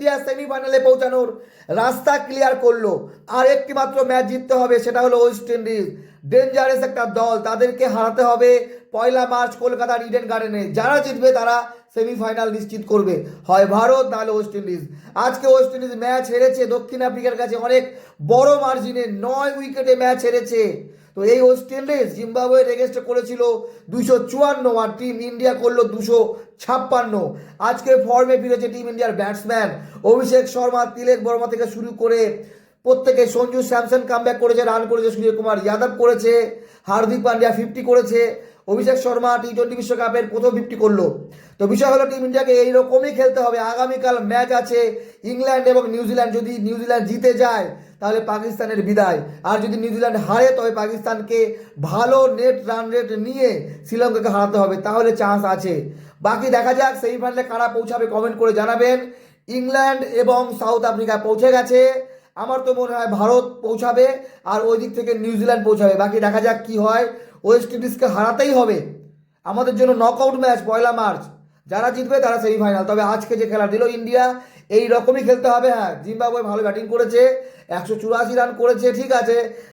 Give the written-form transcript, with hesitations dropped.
India সেমিফাইনালে পৌঁছানোর রাস্তা ক্লিয়ার করলো। আর একটি মাত্র ম্যাচ জিততে হবে, সেটা হলো ওয়েস্ট ইন্ডিজ। ডেঞ্জারাস একটা দল, তাদেরকে হারাতে হবে 1 মার্চ কলকাতার ইডেন গার্ডেনে। যারা জিতবে তারা সেমিফাইনাল নিশ্চিত করবে, হয় ভারত নাহলে ওয়েস্ট ইন্ডিজ। আজকে ওয়েস্ট ইন্ডিজ ম্যাচ হেরেছে দক্ষিণ আফ্রিকার কাছে অনেক বড় মার্জিনে, 9 উইকেটে ম্যাচ হেরেছে। তো এই ওয়েস্ট ইন্ডিজ জিম্বাবুয়ের এগেনস্টে করেছিল 254, আর টিম ইন্ডিয়া করলো 256। আজকে ফর্মে ফিরেছে টিম ইন্ডিয়ার ব্যাটসম্যান অভিষেক শর্মা, তিলক বর্মা থেকে শুরু করে প্রত্যেকে, সঞ্জু স্যামসন কামব্যাক করেছে, রান করেছে, সূর্যকুমার যাদব করেছে, হার্দিক পান্ডিয়া 50 করেছে, অভিষেক শর্মা টি20 বিশ্বকাপের প্রথম 50 করলো। তো বিষয় হলো টিম ইন্ডিয়াকে এইরকমই খেলতে হবে। আগামীকাল ম্যাচ আছে ইংল্যান্ড এবং নিউজিল্যান্ড। যদি নিউজিল্যান্ড জিতে যায় তাহলে পাকিস্তানের বিদায়, আর যদি নিউজিল্যান্ড হারে তবে পাকিস্তানকে ভালো নেট রান রেট নিয়ে শ্রীলঙ্কাকে হারাতে হবে, তাহলে চান্স আছে। বাকি দেখা যাক সেমিফাইনালে কারা পৌঁছাবে, কমেন্ট করে জানাবেন। ইংল্যান্ড এবং সাউথ আফ্রিকা পৌঁছে গেছে, আমার তো মনে হয় ভারত পৌঁছাবে, আর ওই দিক থেকে নিউজিল্যান্ড পৌঁছাবে। বাকি দেখা যাক কি হয়। ওয়েস্ট ইন্ডিজকে হারাতেই হবে আমাদের জন্য, নকআউট ম্যাচ 1 মার্চ। যারা জিতবে তারা সেমিফাইনাল। তবে আজকে যে খেলা দিল ইন্ডিয়া, এই রকমই খেলতে হবে। হ্যাঁ, জিম্বাবুয়ে ভালো ব্যাটিং করেছে, 184 রান করেছে, ঠিক আছে।